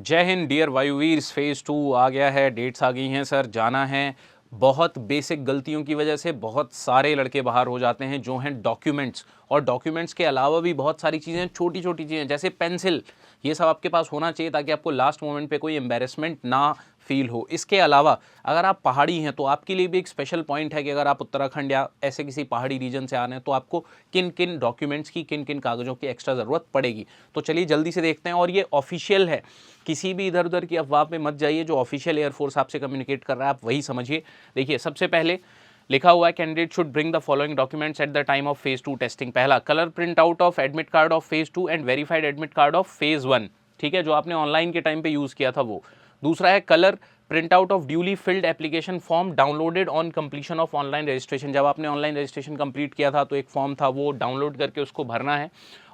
जय Hind dear वायुवीर, phase 2 आ गया है, डेट्स आ गई हैं सर, जाना है। बहुत बेसिक गलतियों की वजह से बहुत सारे लड़के बाहर हो जाते हैं जो हैं डॉक्यूमेंट्स, और डॉक्यूमेंट्स के अलावा भी बहुत सारी चीज़ें, छोटी छोटी चीज़ें जैसे पेंसिल, ये सब आपके पास होना चाहिए ताकि आपको लास्ट मोमेंट पे कोई एम्बेरसमेंट ना फील हो। इसके अलावा अगर आप पहाड़ी हैं तो आपके लिए भी एक स्पेशल पॉइंट है कि अगर आप उत्तराखंड या ऐसे किसी पहाड़ी रीजन से आ रहे हैं तो आपको किन किन डॉक्यूमेंट्स की, किन किन कागज़ों की एक्स्ट्रा ज़रूरत पड़ेगी। तो चलिए जल्दी से देखते हैं, और ये ऑफिशियल है, किसी भी इधर उधर की अफवाह पे मत जाइए। जो ऑफिशियल एयरफोर्स आपसे कम्युनिकेट कर रहा है आप वही समझिए। देखिए, सबसे पहले लिखा हुआ है candidate should bring the following documents at the time of phase 2 testing. पहला, colour print out of admit card of phase 2 and verified admit card of phase 1, ठीक है, जो आपने ऑनलाइन के टाइम पे यूज़ किया था वो। दूसरा है colour print out of duly field application form downloaded on completion of online registration. जब आपने ऑनलाइन रजिस्ट्रेशन कंप्लीट किया था तो एक फॉर्म था, वो डाउनलोड करके उसको भरना है,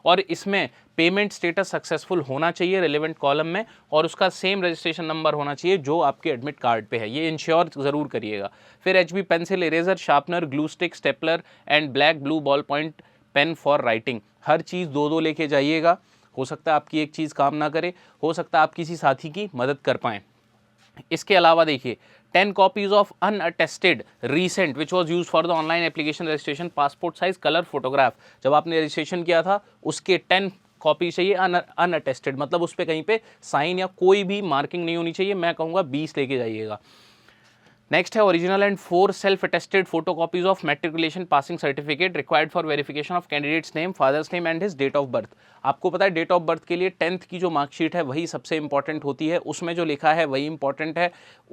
और इसमें पेमेंट स्टेटस सक्सेसफुल होना चाहिए रिलेवेंट कॉलम में, और उसका सेम रजिस्ट्रेशन नंबर होना चाहिए जो आपके एडमिट कार्ड पे है, ये इंश्योर ज़रूर करिएगा। फिर HB pencil, eraser, sharpener, glue stick, stapler and black blue ball point pen for writing. हर चीज़ दो दो लेके जाइएगा। हो सकता है आपकी एक चीज़ काम ना करे, हो सकता है आप किसी साथी की मदद कर पाएँ। इसके अलावा देखिए, 10 copies of unattested recent which was use for the online application registration passport size colour photograph. जब आपने रजिस्ट्रेशन किया था उसके 10 कॉपी चाहिए अनअटेस्टेड, मतलब उस पर कहीं पे साइन या कोई भी मार्किंग नहीं होनी चाहिए। मैं कहूँगा 20 लेके जाइएगा। नेक्स्ट है original and 4 self attested photo copies of matriculation passing certificate required for verification of candidate's name, father's name and his date of birth. आपको पता है डेट ऑफ बर्थ के लिए 10th की जो मार्कशीट है वही सबसे इंपॉर्टेंट होती है, उसमें जो लिखा है वही इंपॉर्टेंट है,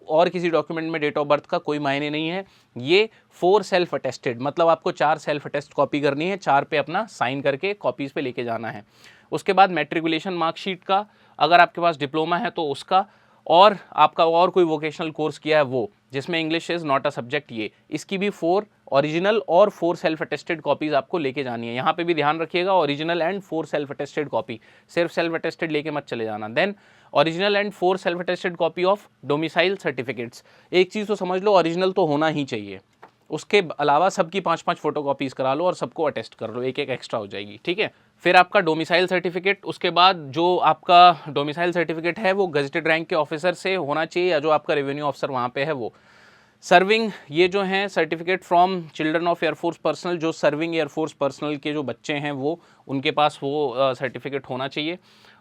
और किसी डॉक्यूमेंट में डेट ऑफ बर्थ का कोई मायने नहीं है। ये 4 सेल्फ अटेस्टेड, मतलब आपको 4 सेल्फ अटेस्ट कॉपी करनी है, 4 पे अपना साइन करके कॉपीज़ पे लेके जाना है। उसके बाद मैट्रिकुलेशन मार्कशीट का, अगर आपके पास डिप्लोमा है तो उसका, और आपका और कोई वोकेशनल कोर्स किया है वो, जिसमें English is not a subject, ये इसकी भी 4 ओरिजिनल और 4 सेल्फ अटेस्टेड कॉपीज़ आपको लेके जानी है। यहाँ पे भी ध्यान रखिएगा, original and 4 self attested copy, सिर्फ सेल्फ अटेस्टेड लेके मत चले जाना। Then original and 4 self attested copy of domicile certificates. एक चीज़ तो समझ लो, ओरिजिनल तो होना ही चाहिए, उसके अलावा सबकी 5-5 फोटो कॉपीज़ करा लो और सबको अटेस्ट कर लो, एक एक एक्स्ट्रा हो जाएगी, ठीक है। फिर आपका डोमिसाइल सर्टिफिकेट, उसके बाद जो आपका डोमिसाइल सर्टिफिकेट है वो गजेटेड रैंक के ऑफिसर से होना चाहिए, या जो आपका रेवेन्यू ऑफिसर वहाँ पे है वो। सर्विंग, ये जो हैं certificate from children of air force personal, जो सर्विंग एयरफोर्स पर्सनल के जो बच्चे हैं वो, उनके पास वो सर्टिफिकेट होना चाहिए।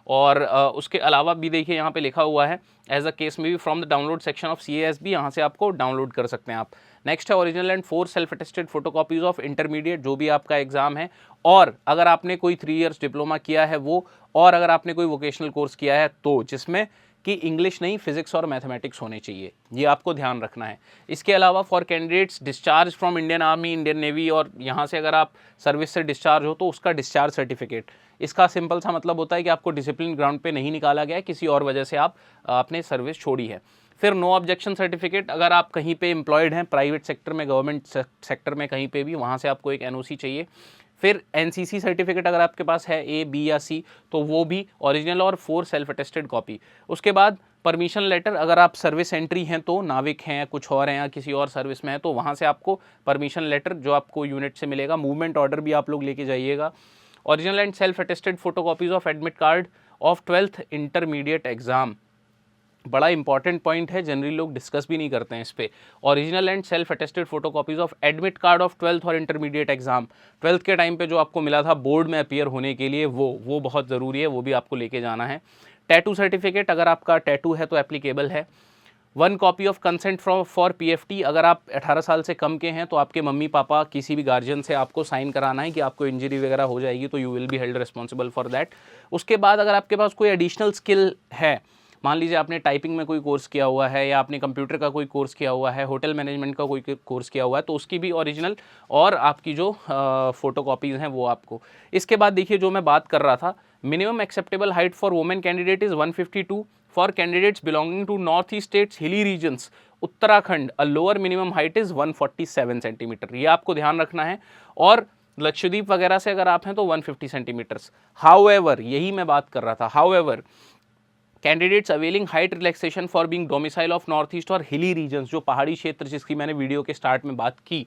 और उसके अलावा भी देखिए यहाँ पे लिखा हुआ है एज अ केस में भी from the download section of CASB, यहाँ से आपको डाउनलोड कर सकते हैं आप। नेक्स्ट है original and 4 self attested photocopies of intermediate, जो भी आपका एग्जाम है, और अगर आपने कोई 3 इयर्स डिप्लोमा किया है वो, और अगर आपने कोई वोकेशनल कोर्स किया है तो, जिसमें कि इंग्लिश नहीं फिजिक्स और मैथमेटिक्स होने चाहिए, ये आपको ध्यान रखना है। इसके अलावा for candidates discharge from Indian army, Indian navy, और यहाँ से अगर आप सर्विस से डिस्चार्ज हो तो उसका डिस्चार्ज सर्टिफिकेट। इसका सिंपल सा मतलब होता है कि आपको डिसिप्लिन ग्राउंड पे नहीं निकाला गया है, किसी और वजह से आपने सर्विस छोड़ी है। फिर नो ऑब्जेक्शन सर्टिफिकेट, अगर आप कहीं पे एम्प्लॉयड हैं प्राइवेट सेक्टर में, गवर्नमेंट सेक्टर में, कहीं पे भी, वहाँ से आपको एक NOC चाहिए। फिर NCC सर्टिफिकेट अगर आपके पास है A, B या C, तो वो भी ओरिजिनल और 4 सेल्फ अटेस्टेड कॉपी। उसके बाद परमिशन लेटर, अगर आप सर्विस एंट्री हैं तो, नाविक हैं, कुछ और हैं या किसी और सर्विस में है तो वहाँ से आपको परमिशन लेटर जो आपको यूनिट से मिलेगा। मूवमेंट ऑर्डर भी आप लोग लेके जाइएगा। Original and self attested photocopies of admit card of 12th intermediate exam, बड़ा इंपॉर्टेंट पॉइंट है, जनरली लोग डिस्कस भी नहीं करते हैं इस पे। Original and self attested photocopies of admit card of 12th और इंटरमीडिएट एग्जाम, 12th के टाइम पे जो आपको मिला था बोर्ड में अपीयर होने के लिए, वो बहुत ज़रूरी है, वो भी आपको लेके जाना है। टैटू सर्टिफिकेट, अगर आपका टैटू है तो एप्लीकेबल है। 1 copy of consent for PFT, अगर आप 18 साल से कम के हैं तो आपके मम्मी पापा किसी भी गार्जियन से आपको साइन कराना है कि आपको इंजरी वगैरह हो जाएगी तो you will be held responsible for that. उसके बाद अगर आपके पास कोई एडिशनल स्किल है, मान लीजिए आपने टाइपिंग में कोई कोर्स किया हुआ है, या आपने कंप्यूटर का कोई कोर्स किया हुआ है, होटल मैनेजमेंट का कोई कोर्स किया हुआ है, तो उसकी भी ओरिजिनल और आपकी जो फोटो कॉपीज़ हैं वो आपको। इसके बाद देखिए जो मैं बात कर रहा था, minimum acceptable height for women candidate is 152, for candidates belonging to North East states hilly regions Uttarakhand a lower minimum height is 147 centimetre, ये आपको ध्यान रखना है। और लक्षद्वीप वगैरह से अगर आप हैं तो 150 सेंटीमीटर्स। हाउएवर, यही मैं बात कर रहा था, however candidates availing height relaxation for being domicile of north east और हिली रीजन्स, जो पहाड़ी क्षेत्र जिसकी मैंने वीडियो के स्टार्ट में बात की,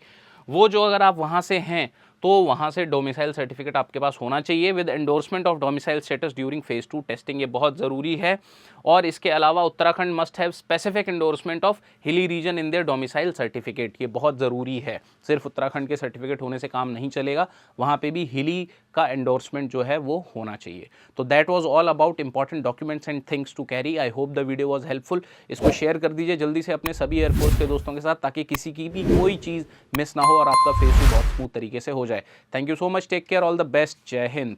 वो जो अगर आप वहाँ से हैं तो वहाँ से डोमिसाइल सर्टिफिकेट आपके पास होना चाहिए with endorsement of domicile status during phase 2 testing, ये बहुत ज़रूरी है। और इसके अलावा Uttarakhand must have specific endorsement of hilly region in their domicile certificate, ये बहुत ज़रूरी है। सिर्फ उत्तराखंड के सर्टिफिकेट होने से काम नहीं चलेगा, वहाँ पे भी हिली का एंडोर्समेंट जो है वो होना चाहिए। तो that was all about important documents and things to carry. I hope the video was helpful. इसको शेयर कर दीजिए जल्दी से अपने सभी एयरफोर्स के दोस्तों के साथ, ताकि किसी की भी कोई चीज़ मिस ना हो और आपका फेस बहुत स्मूथ तरीके से हो जाए। Thank you so much, take care, all the best, जय हिंद।